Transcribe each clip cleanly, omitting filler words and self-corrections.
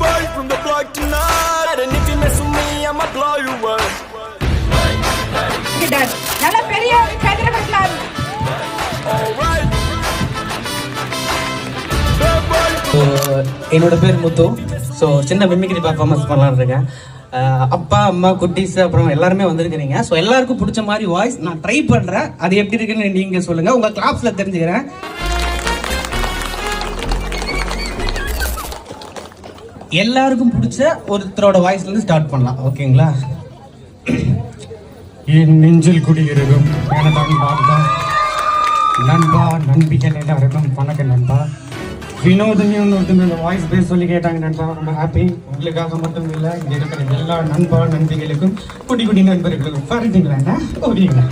boy from the block tonight, and if you mess with me, I'ma blow you up. நல்ல பெரிய கதிர கட்டலாம். Alright. என்னோட பேர் முத்து. So சின்ன மிமிக்ரி பர்ஃபார்மன்ஸ் பண்ணலான்னு இருக்கேன். அப்பா அம்மா குட்டீஸ் அப்புறம் எல்லாருமே வந்திருக்கிறீங்க. ஸோ எல்லாருக்கும் பிடிச்ச மாதிரி வாய்ஸ் நான் ட்ரை பண்ணுறேன். அது எப்படி இருக்குன்னு நீங்கள் சொல்லுங்கள். உங்கள் கிளாப்ஸில் தெரிஞ்சுக்கிறேன். எல்லாருக்கும் பிடிச்ச ஒருத்தரோட வாய்ஸ்லேருந்து ஸ்டார்ட் பண்ணலாம். ஓகேங்களா? என் நெஞ்சில் குடியிருக்கும் நண்பா நண்பிகள் எல்லாருக்கும் வணக்கம் நண்பா. வினோதன் வாய்ஸ் பேச சொல்லி கேட்டாங்க நண்பா. ரொம்ப ஹாப்பி. உங்களுக்காக மட்டும் இல்லை, இங்கே இருக்கிற எல்லா நண்பா நண்பிகளுக்கும் குடி குடி நண்பர்களுக்கும் பாருங்களா ஓடிங்களா.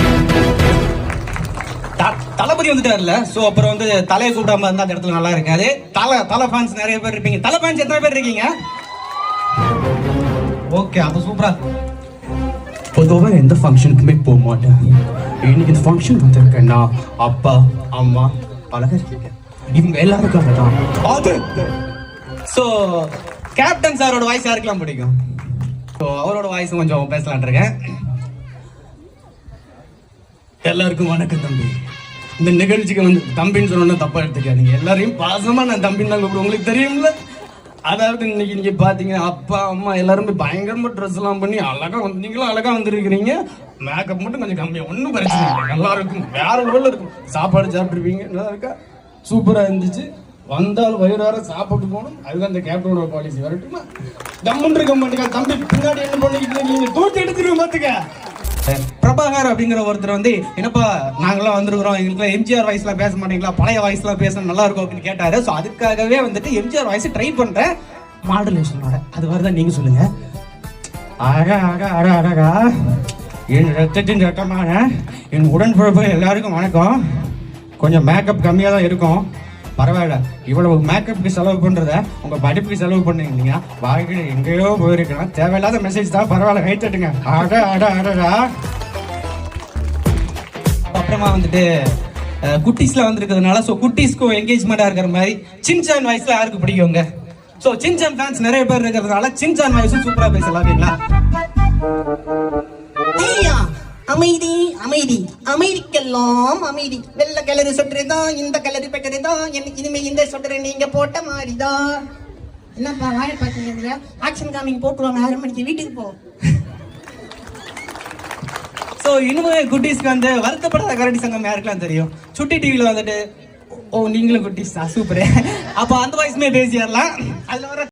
தளபதி வந்துட்டார்ல. ஸோ அப்புறம் வந்து தலையை கூப்பிடாம இருந்தால் அந்த இடத்துல நல்லா இருக்காது. தலை ஃபேன்ஸ் நிறைய பேர் இருப்பீங்க. தலை ஃபேன்ஸ் எத்தனை பேர் இருக்கீங்க? ஓகே, அப்போ சூப்பரா. பொதுவாக எந்த ஃபங்க்ஷனுக்குமே போக மாட்டேன். இன்னைக்கு இந்த ஃபங்க்ஷன் வந்திருக்கேன்னா அப்பா அம்மா அழகா இருக்கீங்க, இவங்க எல்லாருக்காக தான். ஸோ கேப்டன் சாரோட வாய்ஸ் யாருக்கெல்லாம் பிடிக்கும்? ஸோ அவரோட வாய்ஸ் கொஞ்சம் பேசலான் இருக்கேன். எல்லாருக்கும் வணக்கம் தம்பி. இந்த நிகழ்ச்சிக்கு வந்து தம்பின்னு சொன்னா தப்பா எடுத்துக்காதீங்க. எல்லாரையும் பாசமா நான் தம்பின்னு தான் கூப்பிடுவேன். உங்களுக்கு தெரியும்ல. அதாவது இன்னைக்கு நீங்க பாத்தீங்கன்னா அப்பா அம்மா எல்லாருமே பயங்கரமா ட்ரெஸ் எல்லாம் பண்ணி அழகா வந்து, நீங்களும் அழகா வந்துருக்கிறீங்க. மேக்கப் மட்டும் கொஞ்சம் கம்மியா, ஒன்றும் பிரச்சனை இல்லை. நல்லா இருக்கும், வேற லெவல்ல இருக்கும். சாப்பாடு சாப்பிட்டுருப்பீங்க, நல்லா இருக்கா, சூப்பரா இருந்துச்சு. வந்தாலும் வயிறார சாப்பிட்டு போகணும். அதுதான் இந்த கேப்டனோட பாலிசி. வரட்டுமா? தம்முன்னு இருக்க மாட்டேங்க தம்பி. பின்னாடி என்ன பண்ணிக்கிட்டு நீங்க தூக்கி எடுத்துருவோம் பாத்துக்க. பிரபாகர் அப்படிங்கிற ஒருத்தர் வந்து, என்னப்பா நாங்களாம் வந்துருக்கிறோம், எங்களுக்கு எம்ஜிஆர் வாய்ஸ்லாம் பேச மாட்டீங்களா, பழைய வாய்ஸ்லாம் பேச நல்லா இருக்கும் அப்படின்னு கேட்டாரு. ஸோ அதுக்காகவே வந்துட்டு எம்ஜிஆர் வாய்ஸ் ட்ரை பண்றேன் மாடுலேஷனோட. அது மாதிரிதான் நீங்க சொல்லுங்க. அழகா அழகா அழகா அழகா. என் ரத்தத்தின் ரத்தமான என் உடன்பிறப்பு எல்லாருக்கும் வணக்கம். கொஞ்சம் மேக்கப் கம்மியாக தான் இருக்கும், பரவாயில்ல. இவ்வளவு மேக்கப்புக்கு செலவு பண்றத உங்க படிப்புக்கு செலவு பண்ணீங்க. வாழ்க்கையில் எங்கேயோ போயிருக்கலாம். தேவையில்லாத மெசேஜ் தான், பரவாயில்ல. கை தட்டுங்க. அடா அடா அடடா. அப்புறமா வந்துட்டு குட்டீஸ்ல வந்திருக்கிறதுனால, ஸோ குட்டீஸ்க்கும் என்கேஜ்மெண்டா இருக்கிற மாதிரி சின்சான் வாய்ஸ்ல யாருக்கு பிடிக்குங்க? ஸோ சின்சான் ஃபேன்ஸ் நிறைய பேர் இருக்கிறதுனால சின்சான் வாய்ஸும் சூப்பரா பேசலாம். அப்படிங்களா? அமைதி அமைதி அமைதிக்கெல்லாம் அமைதி. வெள்ளை கலரு சொட்டுறதான், இந்த கலரு பெட்டருதான், இனிமே இந்த சொட்டுற நீங்க போட்ட மாதிரிதான். என்னப்பா வாய பாத்தீங்க? ஆக்ஷன் காமிங் போட்டுருவாங்க 6 மணிக்கு வீட்டுக்கு போ. ஸோ இனிமே குட்டீஸ்க்கு வந்து வருத்தப்படாத கரடி சங்கம் யாருக்கெல்லாம் தெரியும்? சுட்டி டிவில வந்துட்டு, ஓ நீங்களும் குட்டீஸ் சூப்பர். அப்போ அந்த வாய்ஸ்மே பேசிடலாம். அதுல வர